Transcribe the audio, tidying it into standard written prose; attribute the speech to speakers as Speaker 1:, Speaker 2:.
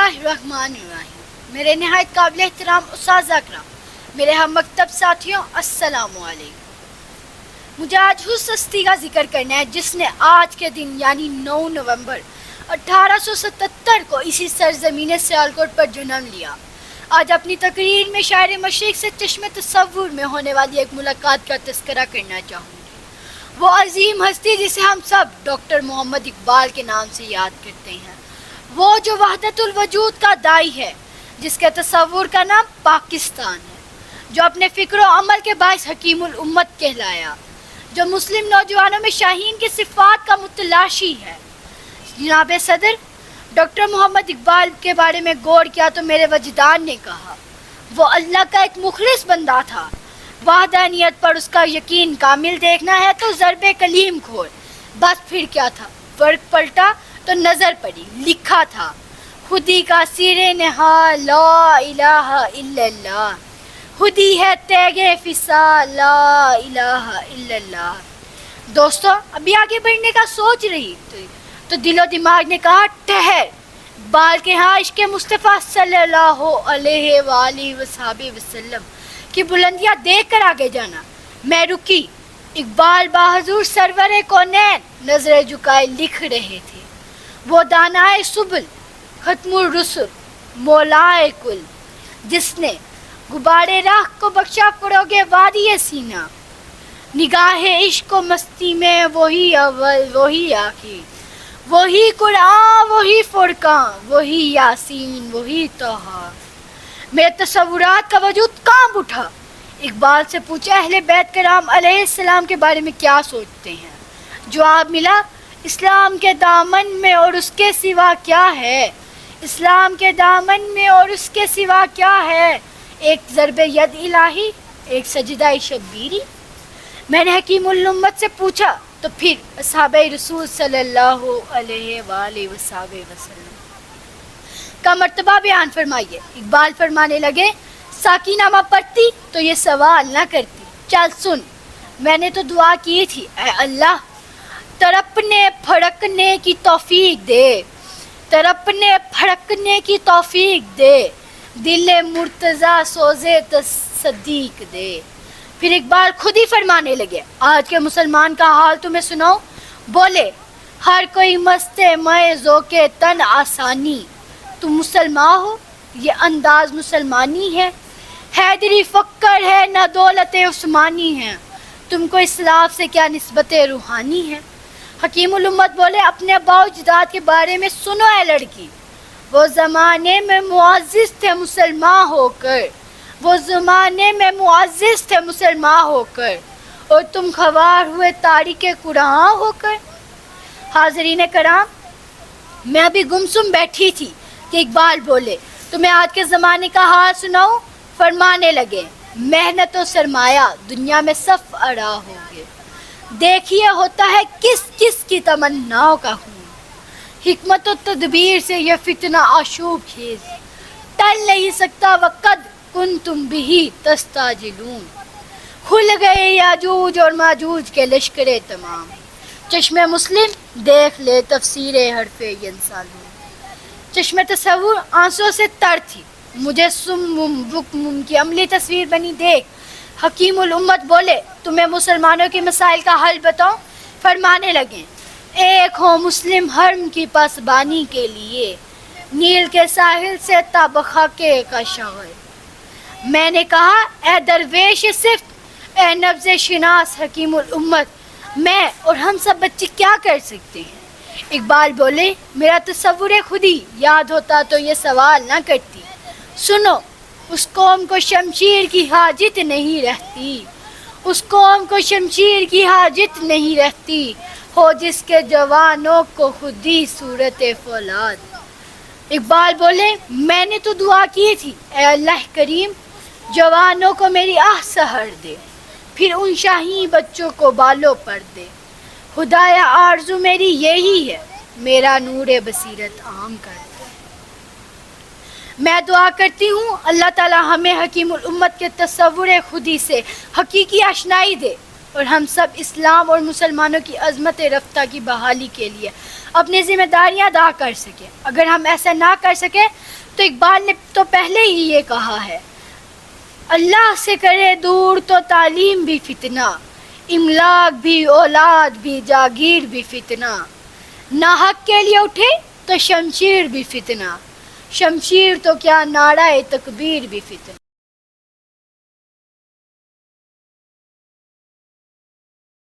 Speaker 1: बिस्मिल्लाहिर्रहमानिर्रहीम। मेरे नहायत काबिल एहतराम उस्ताज़ करम, मेरे हम मकतब साथियों, अस्सलामु अलैकुम। मुझे आज उस हस्ती का जिक्र करना है जिसने आज के दिन यानी 9 नवंबर 1877 को इसी सरजमीन सियालकोट पर जन्म लिया। आज अपनी तकरीर में शायर मशरिक़ से चश्मे तसव्वुर में होने वाली एक मुलाकात का तज़किरा करना चाहूँगी। वो अजीम हस्ती जिसे हम सब डॉक्टर मोहम्मद इकबाल के नाम से याद करते हैं, वो जो वहदतुल वजूद का दाई है, जिसके तसव्वुर का नाम पाकिस्तान है, जो अपने फ़िक्र और अमल के बाइस हकीमुल उम्मत कहलाया, जो मुस्लिम नौजवानों में शाहीन की सिफ़ात का मुतलाशी है। जनाब सदर, डॉक्टर मोहम्मद इकबाल के बारे में गौर किया तो मेरे वजदान ने कहा वो अल्लाह का एक मुखलिस बंदा था। वहदानियत पर उसका यकीन कामिल देखना है तो ज़रबे कलीम खोल। बस फिर क्या था, फ़र्क पलटा तो नज़र पड़ी, लिखा था खुदी का सिरे नहा ला इलाहा इल्लल्लाह, खुदी है तेगे फिसा ला इलाहा इल्लल्लाह। दोस्तों, अभी आगे बढ़ने का सोच रही तो दिलो दिमाग ने कहा ठहर, बाल के हाँ इश्क़ मुस्तफ़ा सल्लल्लाहु अलैहि वसल्लम की बुलंदियाँ देख कर आगे जाना। मैं रुकी। इकबाल बहादुर सरवरे कौनैन नजर झुकाए लिख रहे थे। वो दानाए सुबुल खत्मुर रुसुल मौलाए कुल, जिसने गुबारे राह को बख्शा फरोगे वादी सीना, निगाहे इश्क व मस्ती में वही अव्वल वही आखिर, वही कुरान वही फुरकान वही यासीन वही तोहा। मेरे तसव्वुरात का वजूद कांप उठा। इकबाल से पूछा अहले बैत कराम अलैहिस्सलाम के बारे में क्या सोचते हैं। जवाब मिला इस्लाम के दामन में और उसके सिवा क्या है, इस्लाम के दामन में और उसके सिवा क्या है, एक ज़रबे यद इलाही, एक सजदा शब्बीरी। मैंने हकीमुल उम्मत से पूछा तो फिर असहाबे रसूल सल्लल्लाहु अलैहि वसल्लम का मर्तबा बयान फरमाइए। इकबाल फरमाने लगे साकीनामा पढ़ती तो ये सवाल ना करती। चल सुन, मैंने तो दुआ की थी, ऐ अल्लाह तड़पने फड़कने की तौफीक दे, तड़पने फड़कने की तौफीक दे, दिल मुर्तज़ा सोज़े तस्दीक दे। फिर इकबाल खुद ही फरमाने लगे आज के मुसलमान का हाल तुम्हें सुनाओ। बोले हर कोई मस्ते मए ज़ोके तन आसानी, तुम मुसलमान हो ये अंदाज मुसलमानी है, हैदरी फ़क्र है न दौलत उस्मानी है, तुमको इस्लाफ से क्या निस्बत रूहानी है। हकीमुल उम्मत बोले अपने अब्बा अजदाद के बारे में सुनो है लड़की, वो ज़माने में मुअज़्ज़िज़ थे मुसलमान होकर, वो ज़माने में मुअज़्ज़िज़ थे मुसलमान होकर, और तुम ख़वार हुए तारीक़ कुरान होकर। हाज़रीन कराम, मैं अभी गुमसुम बैठी थी कि इकबाल बोले तुम्हें आज के ज़माने का हाल सुनाऊं। फरमाने लगे मेहनत और सरमाया दुनिया में सफ़ अड़ा हो गए, देखिए होता है किस किस की तमन्नाओं का खून, हिकमत और तदबीर से यह फितना आशूब खेज, टल नहीं सकता वक़्त कुन तुम भी तस्ताजिलून। खुल गए याजूज और माजूज के लश्करे तमाम, चश्मे मुस्लिम देख ले तफसीरे हरफे यंसालून। चश्मे तसव्वुर आंसुओं से तर थी, मुझे सुम्मुम बुकमुम की अमली तस्वीर बनी देख। हकीमुल उम्मत बोले तुम्हें मुसलमानों के मसाइल का हल बताओ। फरमाने लगे एक हो मुस्लिम हर्म की पासबानी के लिए, नील के साहिल से ताबखा के का शगल। मैंने कहा ए दरवेश सिफ्त ए नब्ज़ शिनास हकीमुल उम्मत, मैं और हम सब बच्चे क्या कर सकते हैं। इकबाल बोले मेरा तसव्वुर खुदी याद होता तो ये सवाल ना करती। सुनो उस कौम को शमशीर की हाजत नहीं रहती, उस कौम को शमशीर की हाजत नहीं रहती, हो जिसके जवानों को खुदी सूरत फौलाद। इकबाल बोले मैंने तो दुआ की थी ए अल्लाह करीम जवानों को मेरी आह सहर दे, फिर उन शाही बच्चों को बालों पर दे। खुदाया आरज़ू मेरी यही है, मेरा नूरे बसीरत आम कर दे। मैं दुआ करती हूँ अल्लाह ताला हमें हकीमुल उम्मत के तसव्वुर खुदी से हकीकी आशनाई दे اور ہم سب اسلام اور مسلمانوں کی عظمت رفتہ کی بحالی کے لیے اپنی ذمہ داریاں ادا کر سکیں. اگر ہم ایسا نہ کر سکیں تو اقبال نے تو پہلے ہی یہ کہا ہے، اللہ سے کرے دور تو تعلیم بھی فتنہ، املاک بھی اولاد بھی جاگیر بھی فتنہ، نہ حق کے لیے اٹھے تو شمشیر بھی فتنہ، شمشیر تو کیا نعرہ تکبیر بھی فتنہ.